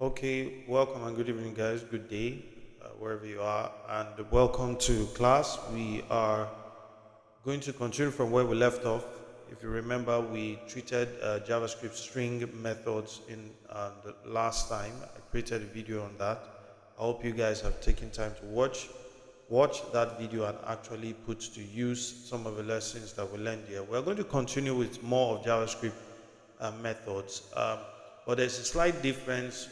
Okay, welcome and good evening, guys. Good day, wherever you are, and welcome to class. We are going to continue from where we left off. If you remember, we treated JavaScript string methods in the last time. I created a video on that. I hope you guys have taken time to watch that video and actually put to use some of the lessons that we learned here. We're going to continue with more of JavaScript methods. But there's a slight difference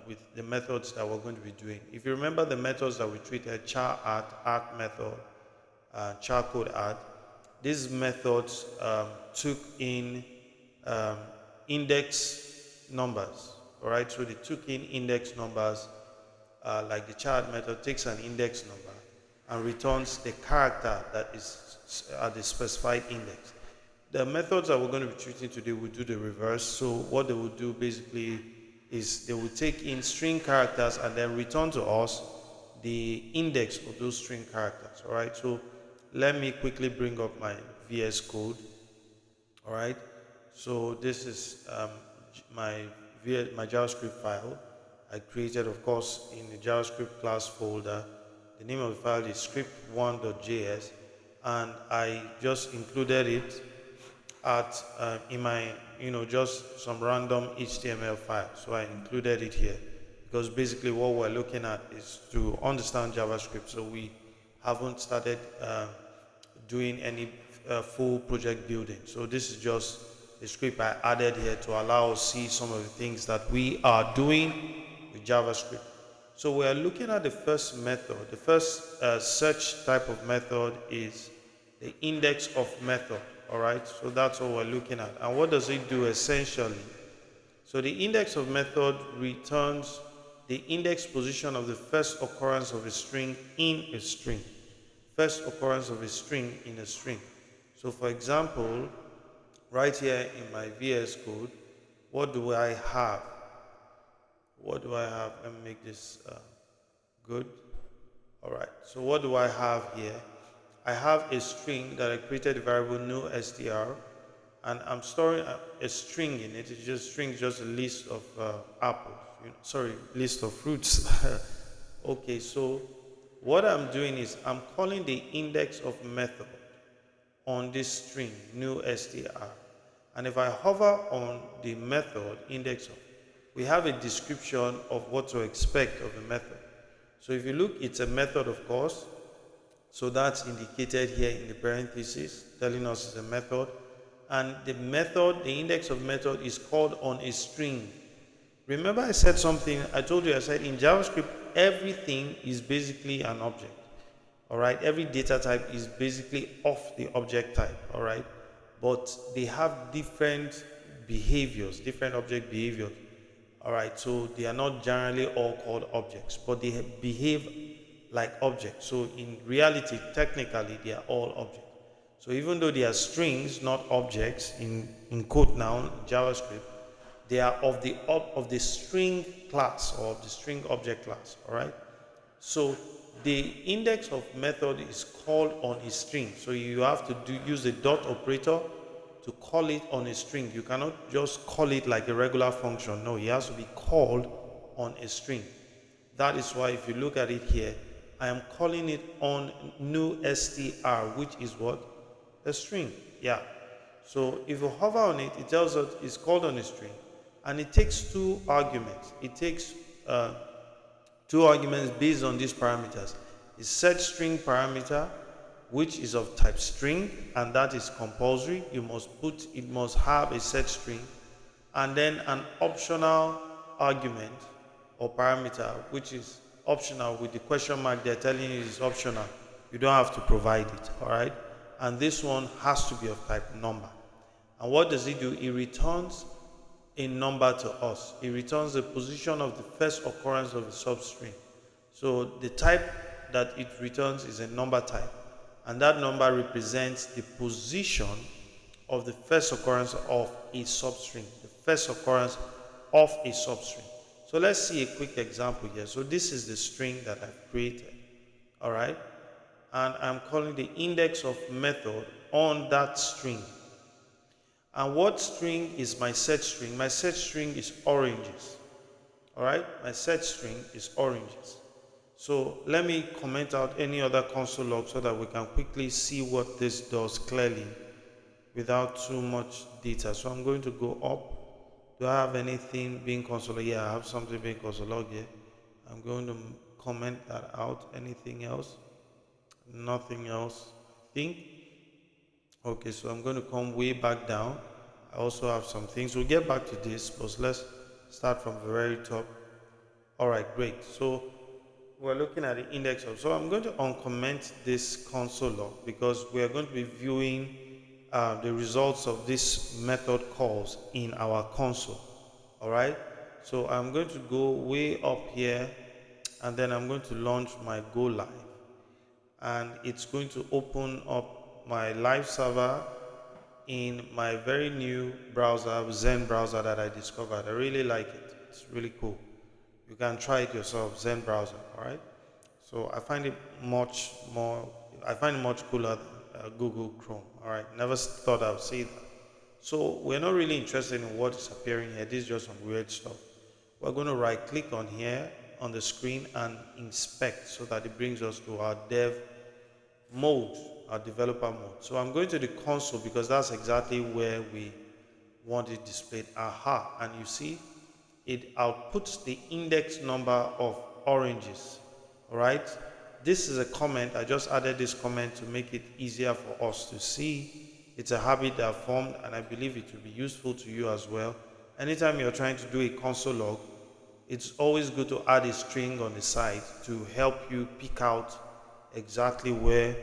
with the methods that we're going to be doing. If you remember the methods that we treated, char art method, char code art, these methods took in um, index numbers. All right, so they took in index numbers, like the child method takes an index number and returns the character that is at the specified index. The methods that we're going to be treating today will do the reverse. So what they will do basically is they will take in string characters and then return to us the index of those string characters. All right, so let me quickly bring up my VS Code. All right, so this is my JavaScript file I created, of course, in the JavaScript class folder. The name of the file is script1.js, and I just included it at in my just some random HTML file. So I included it here because basically what we're looking at is to understand JavaScript. So we haven't started doing any full project building. So this is just a script I added here to allow us see some of the things that we are doing with JavaScript. So we are looking at the first method. The first search type of method is the index of method. All right, so that's what we're looking at. And what does it do essentially? So the index of method returns the index position of the first occurrence of a string in a string. First occurrence of a string in a string. So for example, right here in my VS Code, what do I have? What do I have? Let me make this good. All right, so what do I have here? I have a string that I created a variable new str, and I'm storing a string in it. It's just string, just a list of apples. Sorry, list of fruits. Okay, so what I'm doing is I'm calling the index of method on this string new str, and if I hover on the method index of, we have a description of what to expect of a method. So if you look, it's a method, of course. So that's indicated here in the parentheses, telling us it's a method. And the method, the index of method is called on a string. Remember I said something, I told you, I said in JavaScript, everything is basically an object. All right, every data type is basically of the object type. All right, but they have different behaviors, different object behaviors. All right, so they are not generally all called objects, but they behave like objects. So in reality, technically, they are all objects. So even though they are strings, not objects, in quote now, JavaScript, they are of the string class or of the string object class. All right. So the index of method is called on a string. So you have to use the dot operator to call it on a string. You cannot just call it like a regular function. No, it has to be called on a string. That is why if you look at it here, I am calling it on new str, which is what? A string. Yeah. So if you hover on it, it tells us it's called on a string, and it takes two arguments. It takes two arguments based on these parameters. A set string parameter, which is of type string, and that is compulsory. It must have a set string, and then an optional argument or parameter, which is optional with the question mark. They're telling you it's optional. You don't have to provide it. All right. And this one has to be of type number. And what does it do? It returns a number to us. It returns the position of the first occurrence of a substring. So the type that it returns is a number type, and that number represents the position of the first occurrence of a substring, the first occurrence of a substring. So let's see a quick example here. So this is the string that I've created. All right, and I'm calling the index of method on that string. And what string is my set string? My set string is oranges. All right, my set string is oranges. So let me comment out any other console log so that we can quickly see what this does clearly without too much data. So I'm going to go up. Do I have anything being console log? Yeah, I have something being console log here. I'm going to comment that out. Anything else? Nothing else, I think. Okay, so I'm going to come way back down. I also have some things. We'll get back to this, but let's start from the very top. All right, great. So we're looking at the index of. So I'm going to uncomment this console log because we are going to be viewing the results of this method calls in our console. All right. So I'm going to go way up here, and then I'm going to launch my go live, and it's going to open up my live server in my very new browser, Zen browser, that I discovered. I really like it. It's really cool. You can try it yourself, Zen browser. All right. So I find it much cooler than Google Chrome. All right. Never thought I would say that. So we're not really interested in what is appearing here. This is just some weird stuff. We're going to right click on here on the screen and inspect so that it brings us to our dev mode, our developer mode. So I'm going to the console because that's exactly where we want it displayed. Aha, and you see it outputs the index number of oranges. All right, this is a comment. I just added this comment to make it easier for us to see. It's a habit that I've formed, and I believe it will be useful to you as well. Anytime you're trying to do a console log, it's always good to add a string on the side to help you pick out exactly where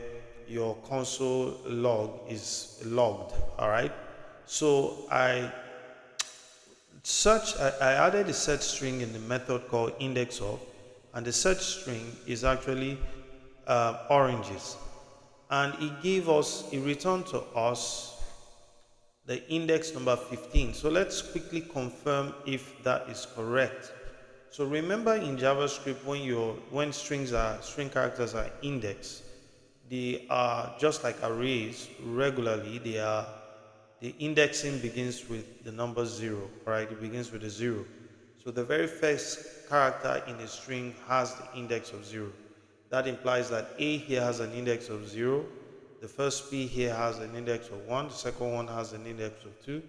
your console log is logged. All right, so I added a set string in the method called index of, and the set string is actually oranges, and it returned to us the index number 15. So let's quickly confirm if that is correct. So remember in JavaScript, when string characters are indexed, they are just like arrays. Regularly, the indexing begins with the number 0, right? It begins with a 0. So the very first character in a string has the index of 0. That implies that A here has an index of 0. The first P here has an index of 1. The second one has an index of 2.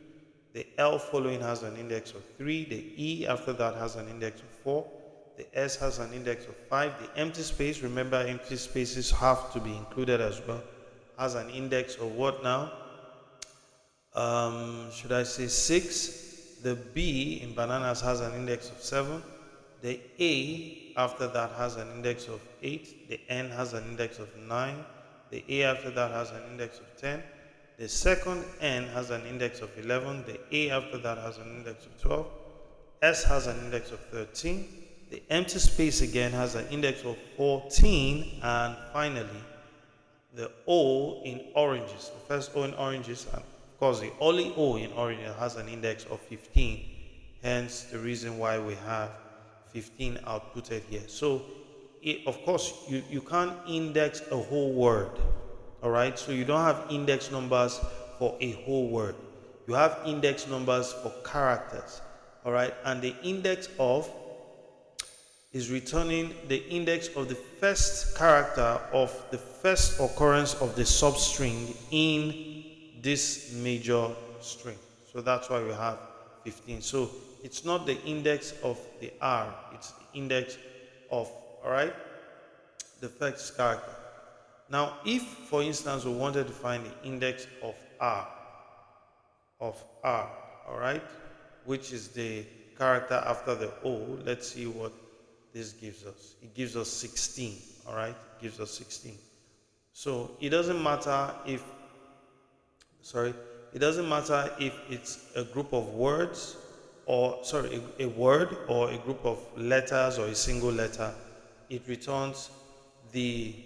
The L following has an index of 3. The E after that has an index of 4. The S has an index of 5. The empty space, remember empty spaces have to be included as well, has an index of what now? Should I say 6? The B in bananas has an index of 7. The A after that has an index of 8. The N has an index of 9. The A after that has an index of 10. The second N has an index of 11. The A after that has an index of 12. S has an index of 13. The empty space again has an index of 14. And finally, the O in oranges, the first O in oranges, and of course the only O in oranges has an index of 15. Hence the reason why we have 15 outputted here. So of course you can't index a whole word. All right, so you don't have index numbers for a whole word. You have index numbers for characters. All right, and the index of is returning the index of the first character of the first occurrence of the substring in this major string. So that's why we have 15. So it's not the index of the R, it's the index of, all right, the first character. Now, if, for instance, we wanted to find the index of R, all right, which is the character after the O, let's see what this gives us. It gives us 16, all right? It gives us 16. So it doesn't matter if it's a group of words or, a word or a group of letters or a single letter. It returns the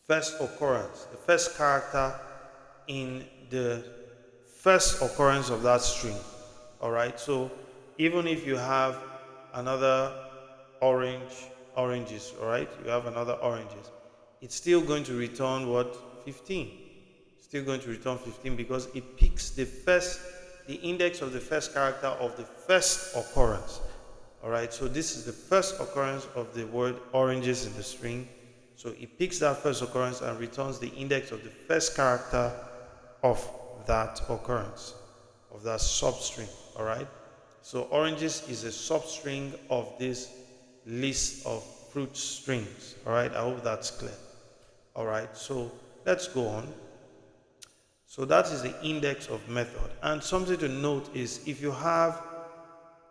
first occurrence, the first character in the first occurrence of that string, all right? So even if you have another oranges, all right, you have another oranges, it's still going to return what? 15. Still going to return 15 because it picks the index of the first character of the first occurrence, All right, so this is the first occurrence of the word oranges in the string. So it picks that first occurrence and returns the index of the first character of that occurrence, of that substring. All right, so oranges is a substring of this list of fruit strings. All right, I hope that's clear. All right, so let's go on. So that is the index of method. And something to note is if you have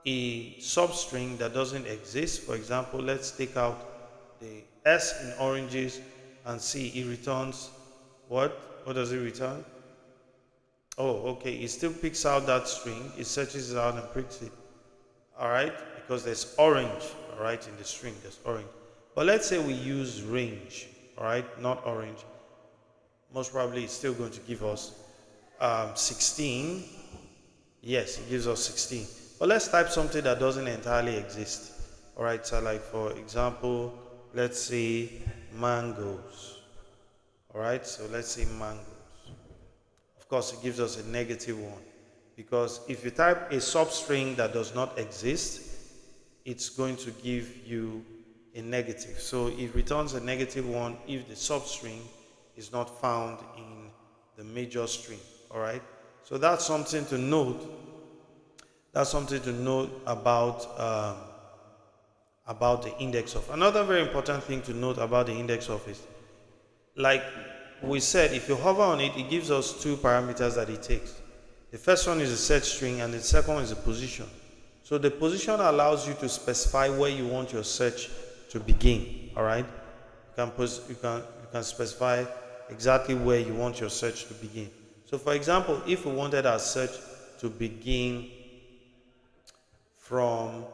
a substring that doesn't exist, for example, let's take out the S in oranges and see it returns what? What does it return? Oh, okay, it still picks out that string, it searches it out and picks it. All right, because there's orange, all right, in the string, there's orange. But let's say we use range, all right, not orange. Most probably it's still going to give us 16. Yes, it gives us 16. But let's type something that doesn't entirely exist. All right, so like for example, let's say mangoes. All right, so let's say mangoes. Of course, it gives us a negative one because if you type a substring that does not exist, it's going to give you a negative. So it returns a negative one if the substring is not found in the major string. All right, so that's something to note. That's something to note about the index of. Another very important thing to note about the index of is, like we said, if you hover on it, it gives us two parameters that it takes. The first one is the set string and the second one is the position. So the position allows you to specify where you want your search to begin. All right, you can specify exactly where you want your search to begin. So for example, if we wanted our search to begin from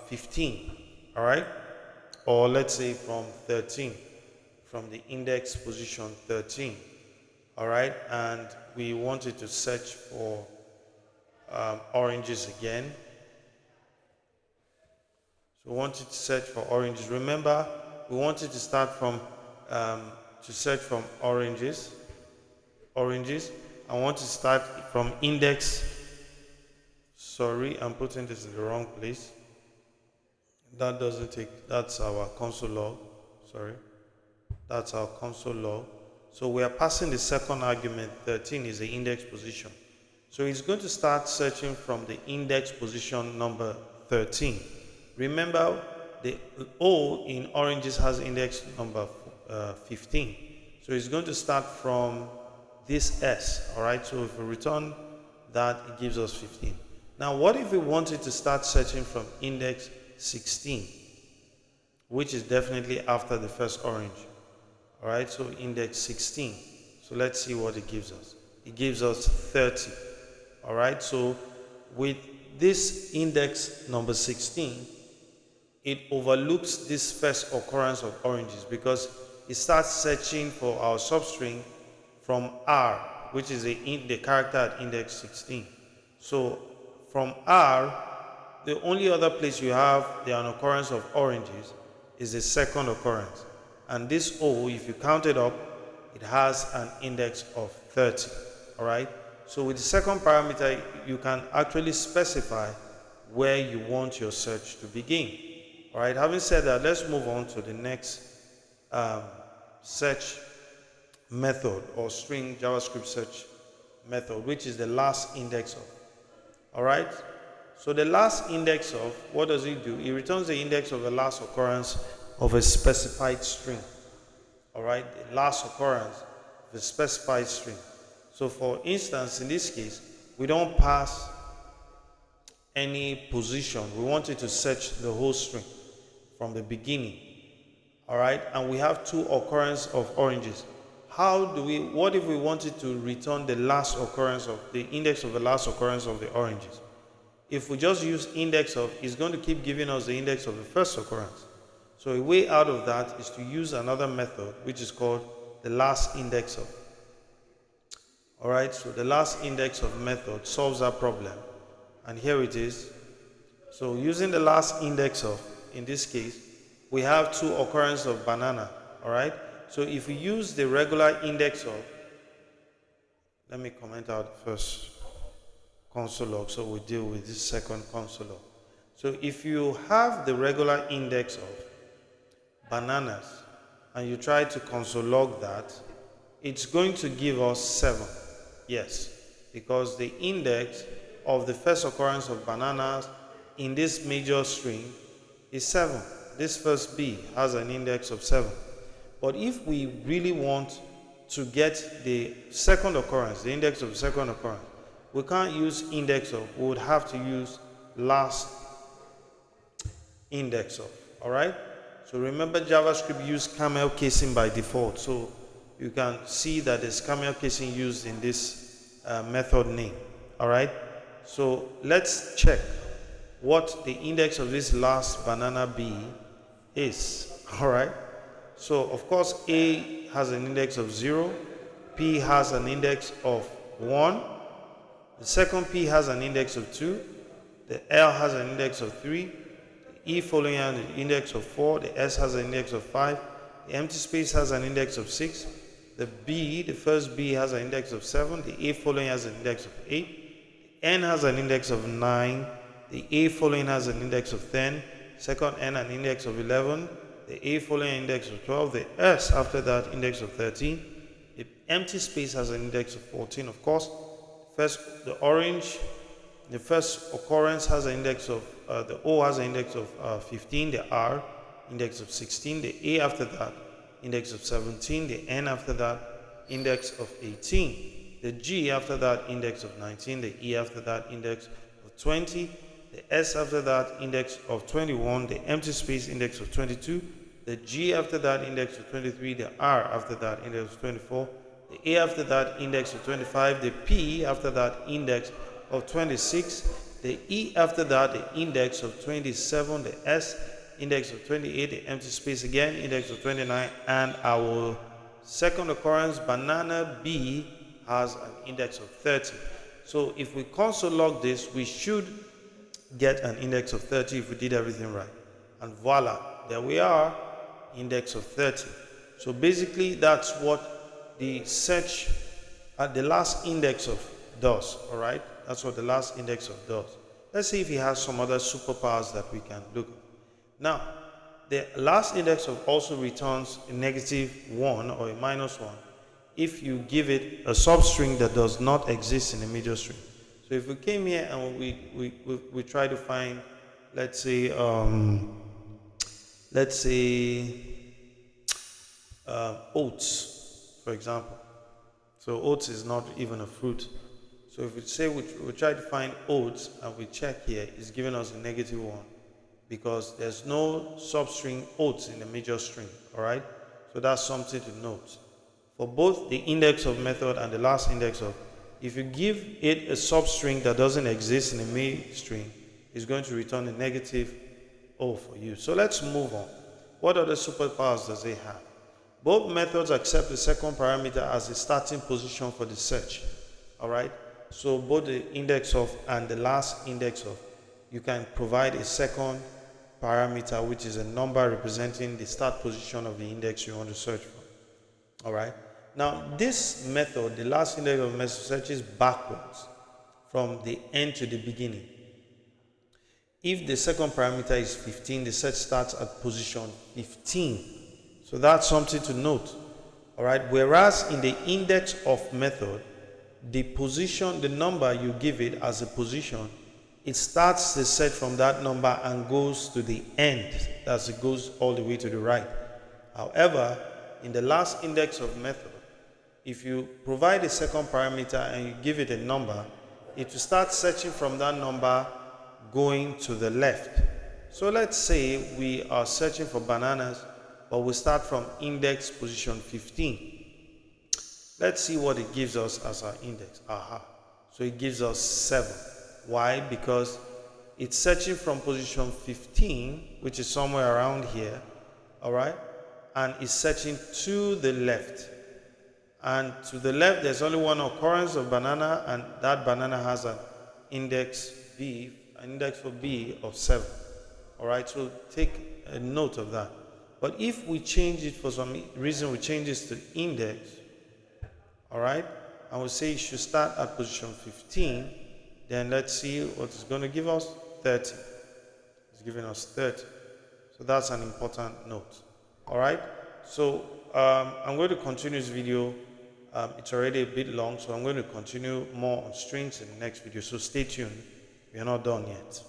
15, all right, or let's say from 13, from the index position 13, all right, and we wanted to search for oranges again. So we wanted to search for oranges. Remember, we wanted to start from to search from oranges. I want to start from index. Sorry, I'm putting this in the wrong place. That doesn't take, that's our console log. Sorry, that's our console log. So we are passing the second argument. 13 is the index position. So it's going to start searching from the index position number 13. Remember, the O in oranges has index number 15. So it's going to start from this S, all right? So if we return that, it gives us 15. Now, what if we wanted to start searching from index 16, which is definitely after the first orange, all right? So index 16. So let's see what it gives us. It gives us 30, all right? So with this index number 16, it overlooks this first occurrence of oranges because it starts searching for our substring from R, which is the character at index 16. So from R, the only other place you have an occurrence of oranges is the second occurrence. And this O, if you count it up, it has an index of 30, all right? So with the second parameter, you can actually specify where you want your search to begin. All right, having said that, let's move on to the next search method or string JavaScript search method, which is the last index of. All right, so the last index of, what does it do? It returns the index of the last occurrence of a specified string. All right, the last occurrence of a specified string. So for instance, in this case, we don't pass any position. We wanted to search the whole string from the beginning. All right, and we have two occurrences of oranges. What if we wanted to return the last occurrence of the index of the last occurrence of the oranges? If we just use index of, it's going to keep giving us the index of the first occurrence. So a way out of that is to use another method, which is called the last index of. All right, so the last index of method solves that problem. And here it is. So using the last index of, in this case, we have two occurrences of banana, all right? So if we use the regular index of, let me comment out first console log, so we deal with this second console log. So if you have the regular index of bananas and you try to console log that, it's going to give us 7. Yes, because the index of the first occurrence of bananas in this major string is 7. This first B has an index of 7. But if we really want to get the second occurrence, the index of second occurrence, we can't use index of, we would have to use last index of. All right? So remember, JavaScript uses camel casing by default. So you can see that there's camel casing used in this method name. All right? So let's check what the index of this last banana B is. All right? So of course, A has an index of 0, P has an index of 1, the second P has an index of 2, the L has an index of 3, the E following has an index of 4, the S has an index of 5, the empty space has an index of 6, the B, the first B has an index of 7, the A following has an index of 8, the N has an index of 9, the A following has an index of 10, second N an index of 11, the A following index of 12, the S after that index of 13, the empty space has an index of 14. Of course, first the orange, the first occurrence has an index of, the O has an index of 15, the R index of 16, the A after that index of 17, the N after that index of 18, the G after that index of 19, the E after that index of 20, the S after that index of 21, the empty space index of 22, the G after that index of 23, the R after that index of 24, the A after that index of 25, the P after that index of 26, the E after that the index of 27, the S index of 28, the empty space again index of 29, and our second occurrence banana B has an index of 30. So if we console log this, we should get an index of 30 if we did everything right. And voila, there we are, index of 30. So basically that's what the search at the last index of does. All right, that's what the last index of does. Let's see if he has some other superpowers that we can look at. Now, the last index of also returns a -1 or a -1 if you give it a substring that does not exist in a major string. So if we came here and we try to find, let's say oats, for example. So oats is not even a fruit. So if we say we try to find oats and we check here, it's giving us a -1 because there's no substring oats in the major string. All right. So that's something to note. For both the index of method and the last index of, if you give it a substring that doesn't exist in the main string, it's going to return a -O for you. So let's move on. What other superpowers does it have? Both methods accept the second parameter as a starting position for the search. All right. So both the index of and the last index of, you can provide a second parameter, which is a number representing the start position of the index you want to search for. All right. Now, this method, the last index of method, searches backwards from the end to the beginning. If the second parameter is 15, the search starts at position 15. So that's something to note. All right. Whereas in the index of method, the position, the number you give it as a position, it starts the search from that number and goes to the end. That's it goes all the way to the right. However, in the last index of method, if you provide a second parameter and you give it a number, it will start searching from that number going to the left. So let's say we are searching for bananas, but we start from index position 15. Let's see what it gives us as our index. Aha. So it gives us 7. Why? Because it's searching from position 15, which is somewhere around here. All right. And it's searching to the left. And to the left, there's only one occurrence of banana, and that banana has an index B, an index for B of 7. All right, so take a note of that. But if we change it for some reason, we change this to index, all right, and we say it should start at position 15, then let's see what it's going to give us, 30. giving us 30. So that's an important note. All right. So I'm going to continue this video. It's already a bit long, so I'm going to continue more on strings in the next video. So stay tuned. We are not done yet.